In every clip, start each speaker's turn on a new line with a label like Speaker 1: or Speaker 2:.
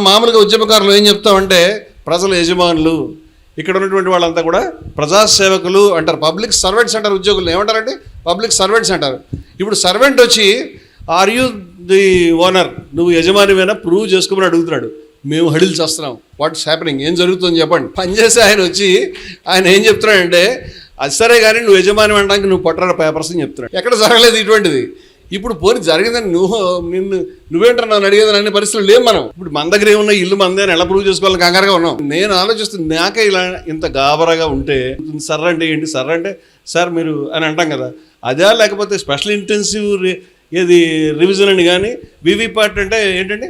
Speaker 1: మామూలుగా ఉద్యమకారులు ఏం చెప్తామంటే ప్రజల యజమానులు, ఇక్కడ ఉన్నటువంటి వాళ్ళంతా కూడా ప్రజాసేవకులు అంటారు, పబ్లిక్ సర్వెంట్స్ అంటారు. ఉద్యోగులు ఏమంటారంటే పబ్లిక్ సర్వెంట్స్ అంటారు. ఇప్పుడు సర్వెంట్ వచ్చి ఆర్ యూ ది ఓనర్, నువ్వు యజమానివేనా ప్రూవ్ చేసుకోమని అడుగుతున్నాడు. మేము హడిల్ చేస్తున్నాం, వాట్స్ హ్యాపెనింగ్, ఏం జరుగుతుంది చెప్పండి. పనిచేసి ఆయన వచ్చి ఆయన ఏం చెప్తున్నాడంటే అది సరే కానీ నువ్వు యజమాని అనడానికి నువ్వు పట్టరా పేపర్స్ అని చెప్తున్నాడు. ఎక్కడ జరగలేదు ఇటువంటిది. ఇప్పుడు పోనీ జరిగిందని నువ్వేంటారు నన్ను అడిగేదని అనే పరిస్థితులు లేవు మనం. ఇప్పుడు మన దగ్గర ఏమున్నా ఇల్లు మందే అని ఎలా ప్రూవ్ చేసుకోవాలని కంగారుగా ఉన్నాం. నేను ఆలోచిస్తుంది నాకే ఇలా ఇంత గాబరాగా ఉంటే సర్ అంటే ఏంటి, సర్ అంటే సార్ మీరు అని అంటాం కదా, అదే లేకపోతే స్పెషల్ ఇంటెన్సివ్ ఏది రివిజన్ అని కానీ వీవీప్యాట్ అంటే ఏంటంటే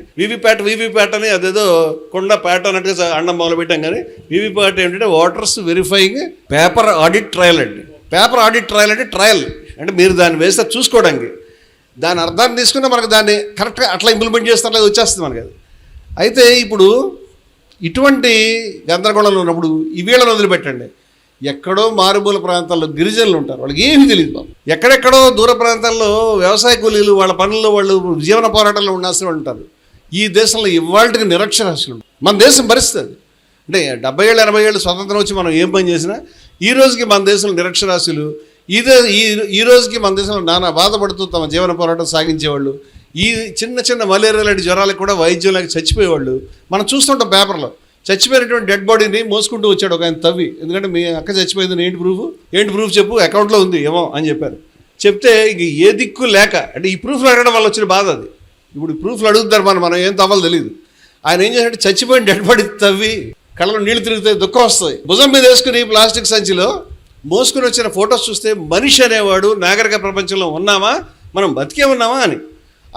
Speaker 1: వీవీప్యాట్ అని అదేదో కొండ ప్యాట్ అన్నట్టుగా అండం మొదలుపెట్టాం. కానీ వీవీప్యాట్ ఏంటంటే voters verifying paper audit trial అండి. పేపర్ ఆడిట్ ట్రయల్ అంటే ట్రయల్ అంటే మీరు దాన్ని వేస్తే చూసుకోవడానికి, దాని అర్థాన్ని తీసుకుని మనకు దాన్ని కరెక్ట్గా అట్లా ఇంప్లిమెంట్ చేస్తే అట్లా వచ్చేస్తుంది మనకి అది. అయితే ఇప్పుడు ఇటువంటి గందరగోళంలో ఉన్నప్పుడు ఈ వీళ్ళని వదిలిపెట్టండి. ఎక్కడో మారుమూల ప్రాంతాల్లో గిరిజనులు ఉంటారు, వాళ్ళకి ఏమీ తెలియదు బాబు. ఎక్కడెక్కడో దూర ప్రాంతాల్లో వ్యవసాయ కూలీలు వాళ్ళ పనుల్లో వాళ్ళు జీవన పోరాటంలో ఉండాల్సిన వాళ్ళు ఉంటారు. ఈ దేశంలో ఇవాళకి నిరక్షరాస్యులు. మన దేశం పరిస్థితి అంటే 70 ఏళ్ళు 80 ఏళ్ళు స్వతంత్రం వచ్చి మనం ఏం పని చేసినా ఈ రోజుకి మన దేశంలో నిరక్షరాస్యులు, ఈ రోజుకి మన దేశంలో నానా బాధపడుతూ తమ జీవన పోరాటం సాగించేవాళ్ళు, ఈ చిన్న మలేరియా లాంటి జ్వరాలకు కూడా వైద్యం లేక చచ్చిపోయేవాళ్ళు మనం చూస్తుంటాం. పేపర్లో చచ్చిపోయినటువంటి డెడ్ బాడీని మోసుకుంటూ వచ్చాడు ఒక ఆయన తవ్వి. ఎందుకంటే మీ అక్క చచ్చిపోయిందని ఏంటి ప్రూఫ్ చెప్పు, అకౌంట్లో ఉంది ఏమో అని చెప్పారు. చెప్తే ఇక ఏ దిక్కు లేక అంటే ఈ ప్రూఫ్లు అడగడం వల్ల వచ్చిన బాధ అది. ఇప్పుడు ఈ ప్రూఫ్లు అడుగుతారు మనం ఏం తవ్వాలో తెలియదు. ఆయన ఏం చేశాడంటే చచ్చిపోయిన డెడ్ బాడీ తవ్వి కళ్ళలో నీళ్లు తిరుగుతాయి, దుఃఖం వస్తుంది. భుజం మీద వేసుకుని ప్లాస్టిక్ సంచిలో మోసుకుని వచ్చిన ఫొటోస్ చూస్తే మనిషి అనేవాడు నాగరిక ప్రపంచంలో ఉన్నామా, మనం బతికే ఉన్నామా అని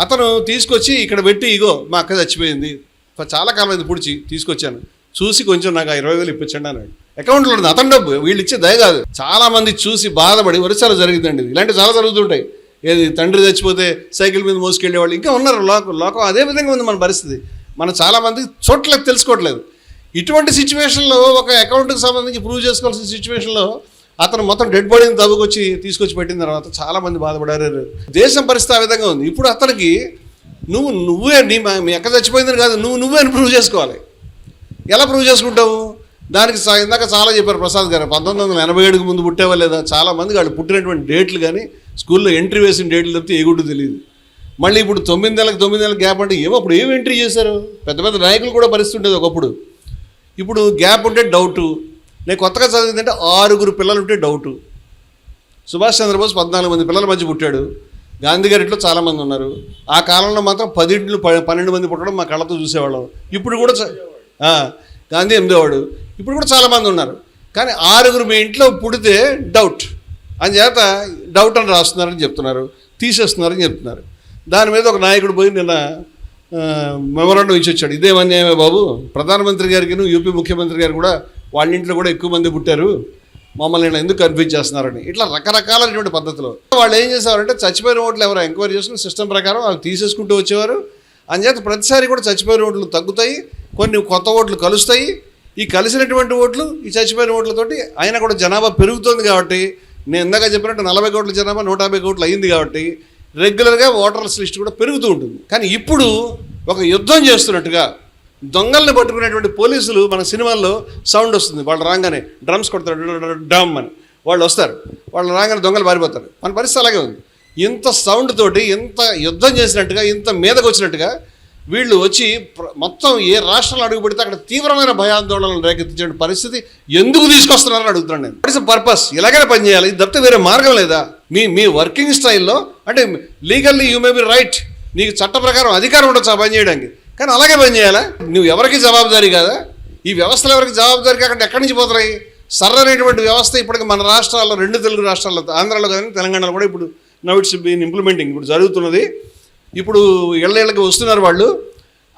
Speaker 1: అతను తీసుకొచ్చి ఇక్కడ పెట్టి, ఇగో మా అక్క చచ్చిపోయింది, చాలా కాలం అయింది పుడిచి తీసుకొచ్చాను, చూసి కొంచెం నాకు 20,000 ఇప్పించండి అన్నాడు. అకౌంట్లో ఉంది అతని డబ్బు, వీళ్ళు ఇచ్చే దయ కాదు. చాలామంది చూసి బాధపడి వరుసలు జరిగిందండి. ఇలాంటివి చాలా జరుగుతుంటాయి. ఏది తండ్రి చచ్చిపోతే సైకిల్ మీద మోసుకెళ్ళేవాళ్ళు ఇంకా ఉన్నారు. లోకం అదే విధంగా ఉంది మన పరిస్థితి. మనం చాలామంది చోట్లకి తెలుసుకోవట్లేదు. ఇటువంటి సిచ్యువేషన్లో ఒక అకౌంట్కి సంబంధించి ప్రూవ్ చేసుకోవాల్సిన సిచ్యువేషన్లో అతను మొత్తం డెడ్ బాడీని తీసుకొచ్చి పెట్టిన తర్వాత చాలామంది బాధపడారు. దేశం పరిస్థితి ఆ విధంగా ఉంది. ఇప్పుడు అతనికి నువ్వే మీ అక్క చచ్చిపోయిందని కాదు, నువ్వే అని ప్రూవ్ చేసుకోవాలి. ఎలా ప్రూవ్ చేసుకుంటావు? దానికి ఇందాక చాలా చెప్పారు ప్రసాద్ గారు, 1987కి ముందు పుట్టేవా లేదా. చాలామంది వాళ్ళు పుట్టినటువంటి డేట్లు కానీ స్కూల్లో ఎంట్రీ వేసిన డేట్లు తప్పితే ఏ గుడ్డు తెలియదు. మళ్ళీ ఇప్పుడు 9 నెలల గ్యాప్ అంటే అప్పుడు ఏం ఎంట్రీ చేశారు? పెద్ద నాయకులు కూడా పరిస్థితి ఉండేది ఒకప్పుడు. ఇప్పుడు గ్యాప్ ఉంటే డౌటు. నేను కొత్తగా చదివిందంటే 6 పిల్లలు ఉంటే డౌటు. సుభాష్ చంద్రబోస్ 14 మంది పిల్లల మధ్య పుట్టాడు. గాంధీ గారిట్లో చాలామంది ఉన్నారు. ఆ కాలంలో మాత్రం 12 మంది పుట్టడం మా కళ్ళతో చూసేవాళ్ళం. ఇప్పుడు కూడా గాంధీ 8వ వాడు. ఇప్పుడు కూడా చాలామంది ఉన్నారు. కానీ 6 మీ ఇంట్లో పుడితే డౌట్ అని చేత డౌట్ అని రాస్తున్నారని చెప్తున్నారు, తీసేస్తున్నారని చెప్తున్నారు. దాని మీద ఒక నాయకుడు పోయి నిన్న మెమోరాండం ఇచ్చి వచ్చాడు. ఇదేమన్యాయమే బాబు, ప్రధానమంత్రి గారికి యూపీ ముఖ్యమంత్రి గారు కూడా వాళ్ళ ఇంట్లో కూడా ఎక్కువ మంది పుట్టారు, మమ్మల్ని నేను ఎందుకు కన్ఫ్యూజ్ చేస్తున్నారని. ఇట్లా రకరకాలైనటువంటి పద్ధతిలో వాళ్ళు ఏం చేసేవారంటే చచ్చిపోయిన ఓట్లు ఎవరో ఎంక్వైరీ చేసుకుని సిస్టమ్ ప్రకారం వాళ్ళు తీసేసుకుంటూ వచ్చేవారు. అంచేత ప్రతిసారి కూడా చచ్చిపోయిన ఓట్లు తగ్గుతాయి, కొన్ని కొత్త ఓట్లు కలుస్తాయి. ఈ కలిసినటువంటి ఓట్లు ఈ చచ్చిపోయిన ఓట్లతోటి అయినా కూడా జనాభా పెరుగుతుంది. కాబట్టి నేను ఇందాక చెప్పినట్టు 40 కోట్ల జనాభా 150 కోట్లు అయింది. కాబట్టి రెగ్యులర్గా ఓటర్స్ లిస్ట్ కూడా పెరుగుతూ ఉంటుంది. కానీ ఇప్పుడు ఒక యుద్ధం చేస్తున్నట్టుగా దొంగల్ని పట్టుకునేటువంటి పోలీసులు మన సినిమాల్లో సౌండ్ వస్తుంది. వాళ్ళు రాగానే డ్రమ్స్ కొడతారు, డమ్ అని వాళ్ళు వస్తారు. వాళ్ళు రాగానే దొంగలు పారిపోతారు. మన పరిస్థితి అలాగే ఉంది. ఇంత సౌండ్ తోటి ఇంత యుద్ధం చేసినట్టుగా ఇంత మీదకు వచ్చినట్టుగా వీళ్ళు వచ్చి మొత్తం ఏ రాష్ట్రంలో అడుగు పెడితే అక్కడ తీవ్రమైన భయాందోళనలు రేకెత్తించే పరిస్థితి ఎందుకు తీసుకొస్తున్నారని అడుగుతున్నాను నేను. What is the purpose? ఇలాగైనా పనిచేయాలి, ఇది తప్పితే వేరే మార్గం లేదా? మీ వర్కింగ్ స్టైల్లో అంటే legally you may be right, నీకు చట్ట ప్రకారం అధికారం ఉండొచ్చు ఆ పని చేయడానికి, కానీ అలాగే పని చేయాలా? నువ్వు ఎవరికి జవాబుదారీ కాదా? ఈ వ్యవస్థలు ఎవరికి జవాబుదారీ కాకుండా ఎక్కడి నుంచి పోతున్నాయి? సరైనటువంటి వ్యవస్థ ఇప్పటికి మన రాష్ట్రాల్లో 2 తెలుగు రాష్ట్రాల్లో, ఆంధ్రాలో కానీ తెలంగాణలో కూడా ఇప్పుడు నౌ ఇట్స్ బీన్ ఇంప్లిమెంటింగ్, ఇప్పుడు జరుగుతున్నది. ఇప్పుడు ఇళ్ళకి వస్తున్నారు వాళ్ళు.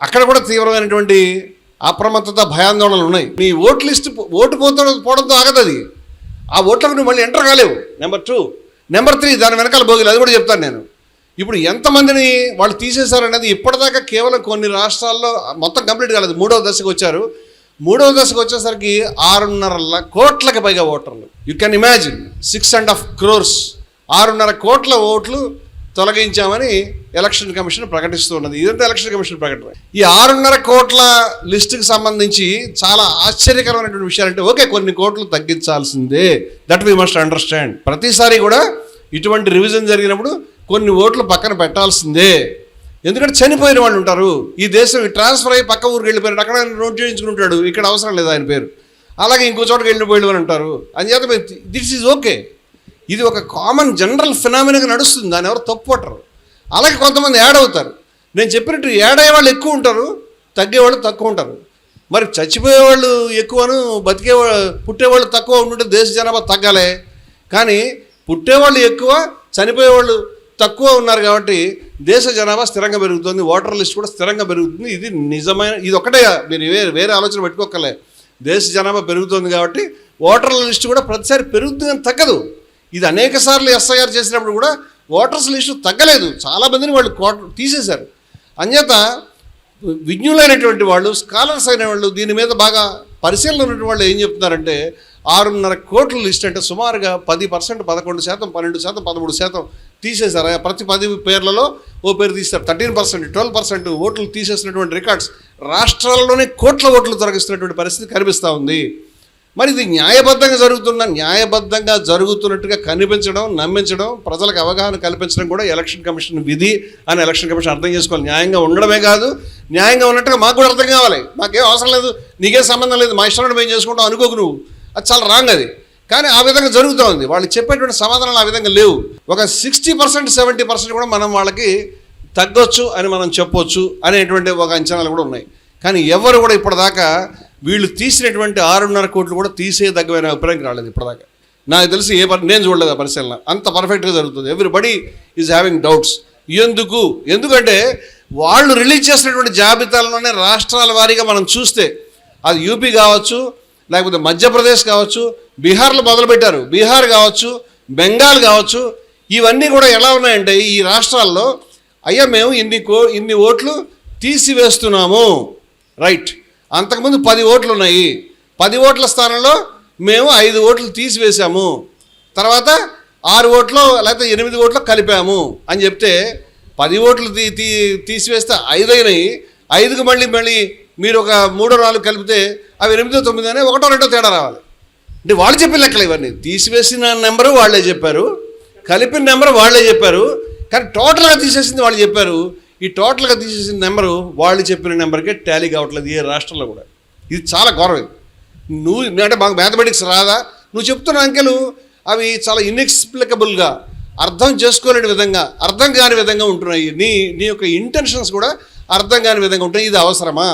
Speaker 1: అక్కడ కూడా తీవ్రమైనటువంటి అప్రమత్తత భయాందోళనలు ఉన్నాయి. నీ ఓట్ లిస్ట్ పోవడంతో ఆగదు అది. ఆ ఓట్లకు నువ్వు మళ్ళీ ఎంటర్ కాలేవు. నెంబర్ 2. నెంబర్ 3 దాని వెనకాల భోగిలు, అది కూడా చెప్తాను నేను. ఇప్పుడు ఎంతమందిని వాళ్ళు తీసేశారనేది ఇప్పటిదాకా కేవలం కొన్ని రాష్ట్రాల్లో మొత్తం కంప్లీట్ కాలేదు. 3వ దశకు వచ్చారు. 3వ దశకు వచ్చేసరికి 6.5 కోట్లకు పైగా ఓటర్లు. యూ కెన్ ఇమాజిన్ 6.5 crores, 6.5 కోట్ల ఓట్లు తొలగించామని ఎలక్షన్ కమిషన్ ప్రకటిస్తున్నది. ఇదంతా ఎలక్షన్ కమిషన్ ప్రకటన. ఈ 6.5 కోట్ల లిస్టుకి సంబంధించి చాలా ఆశ్చర్యకరమైనటువంటి విషయాలంటే, ఓకే కొన్ని కోట్లు తగ్గించాల్సిందే, దట్ వీ మస్ట్ అండర్స్టాండ్. ప్రతిసారి కూడా ఇటువంటి రివిజన్ జరిగినప్పుడు కొన్ని ఓట్లు పక్కన పెట్టాల్సిందే. ఎందుకంటే చనిపోయిన వాళ్ళు ఉంటారు. ఈ దేశం ట్రాన్స్ఫర్ అయ్యి పక్క ఊరికి వెళ్ళిపోయారు, అక్కడ నోట్ చేయించుకుంటాడు, ఇక్కడ అవసరం లేదు ఆయన పేరు. అలాగే ఇంకో చోటకి వెళ్ళిపోయాడు అని అంటారు. అందుచేత దిస్ ఈజ్ ఓకే. ఇది ఒక కామన్ జనరల్ ఫినామినాగా నడుస్తుంది, దాన్ని ఎవరు తప్పుపట్టరు. అలాగే కొంతమంది యాడ్ అవుతారు. నేను చెప్పినట్టు యాడ్ అయ్యే వాళ్ళు ఎక్కువ ఉంటారు, తగ్గేవాళ్ళు తక్కువ ఉంటారు. మరి చచ్చిపోయేవాళ్ళు ఎక్కువను పుట్టేవాళ్ళు తక్కువ ఉంటుంటే దేశ జనాభా తగ్గాలే. కానీ పుట్టేవాళ్ళు ఎక్కువ, చనిపోయేవాళ్ళు తక్కువ ఉన్నారు కాబట్టి దేశ జనాభా స్థిరంగా పెరుగుతుంది, ఓటర్ లిస్ట్ కూడా స్థిరంగా పెరుగుతుంది. ఇది నిజమైన, ఇది ఒకటే, మీరు వేరే ఆలోచన పెట్టుకోకలే. దేశ జనాభా పెరుగుతుంది కాబట్టి ఓటర్ల లిస్టు కూడా ప్రతిసారి పెరుగుతుంది కానీ తగ్గదు. ఇది అనేక సార్లు ఎస్ఐఆర్ చేసినప్పుడు కూడా ఓటర్స్ లిస్టు తగ్గలేదు, చాలామందిని వాళ్ళు తీసేశారు. అంచేత విజ్ఞులైనటువంటి వాళ్ళు, స్కాలర్స్ అయిన వాళ్ళు, దీని మీద బాగా పరిశీలన ఉన్నటువంటి వాళ్ళు ఏం చెప్తున్నారంటే 6.5 కోట్ల లిస్ట్ అంటే సుమారుగా 10%, 11%, 12%, 13% తీసేశారు. ప్రతి 10 పేర్లలో ఓ పేరు తీస్తారు. 13%, 12% ఓట్లు తీసేసినటువంటి రికార్డ్స్ రాష్ట్రాల్లోనే కోట్ల ఓట్లు తొలగిస్తున్నటువంటి పరిస్థితి కనిపిస్తూ ఉంది. మరి ఇది న్యాయబద్ధంగా జరుగుతున్నట్టుగా కనిపించడం, నమ్మించడం, ప్రజలకు అవగాహన కల్పించడం కూడా ఎలక్షన్ కమిషన్ విధి అని ఎలక్షన్ కమిషన్ అర్థం చేసుకోవాలి. న్యాయంగా ఉండడమే కాదు, న్యాయంగా ఉన్నట్టుగా మాకు కూడా అర్థం కావాలి. మాకేం అవసరం లేదు, నీకేం సంబంధం లేదు, మా ఇష్టం మేము చేసుకుంటాం అనుకోకు నువ్వు, అది చాలా రాంగ్ అది. కానీ ఆ విధంగా జరుగుతూ ఉంది. వాళ్ళు చెప్పేటువంటి సమాధానాలు ఆ విధంగా లేవు. ఒక 60%, 70% కూడా మనం వాళ్ళకి తగ్గొచ్చు అని మనం చెప్పొచ్చు అనేటువంటి ఒక అంచనాలు కూడా ఉన్నాయి. కానీ ఎవరు కూడా ఇప్పటిదాకా వీళ్ళు తీసినటువంటి 6.5 కోట్లు కూడా తీసేదగ్గమైన అభిప్రాయంకి రాలేదు ఇప్పటిదాకా. నాకు తెలిసి నేను చూడలేదు ఆ పరిశీలన. అంత పర్ఫెక్ట్గా జరుగుతుంది. Everybody is having doubts. ఎందుకంటే వాళ్ళు రిలీజ్ చేసినటువంటి జాబితాలోనే రాష్ట్రాల వారీగా మనం చూస్తే, అది యూపీ కావచ్చు, లేకపోతే మధ్యప్రదేశ్ కావచ్చు, బీహార్లో మొదలుపెట్టారు, బీహార్ కావచ్చు, బెంగాల్ కావచ్చు, ఇవన్నీ కూడా ఎలా ఉన్నాయంటే ఈ రాష్ట్రాల్లో అయ్యా మేము ఇన్ని ఓట్లు తీసివేస్తున్నాము, రైట్. అంతకుముందు 10 ఓట్లు ఉన్నాయి, 10 ఓట్ల స్థానంలో మేము 5 ఓట్లు తీసివేశాము, తర్వాత 6 ఓట్లు లేకపోతే 8 ఓట్లు కలిపాము అని చెప్తే 10 ఓట్లు తీసివేస్తే 5 అయినాయి. 5కి మళ్ళీ మీరు ఒక 3, 4 కలిపితే అవి 8, 9 అనే 1, 2 తేడా రావాలి. అంటే వాళ్ళు చెప్పిన లెక్కలు ఇవన్నీ. తీసివేసిన నెంబరు వాళ్ళే చెప్పారు, కలిపిన నెంబరు వాళ్ళే చెప్పారు, కానీ టోటల్గా తీసేసింది వాళ్ళు చెప్పారు. ఈ టోటల్గా తీసేసిన నెంబరు వాళ్ళు చెప్పిన నెంబర్కే టాలీ కావట్లేదు ఏ రాష్ట్రంలో కూడా. ఇది చాలా గౌరవం. అంటే మాకు మ్యాథమెటిక్స్ రాదా, నువ్వు చెప్తున్న అంకెలు అవి చాలా ఇన్ఎక్స్ప్లికబుల్గా, అర్థం చేసుకోలేని విధంగా, అర్థం కాని విధంగా ఉంటున్నాయి. నీ యొక్క ఇంటెన్షన్స్ కూడా అర్థం కాని విధంగా ఉంటాయి. ఇది అవసరమా?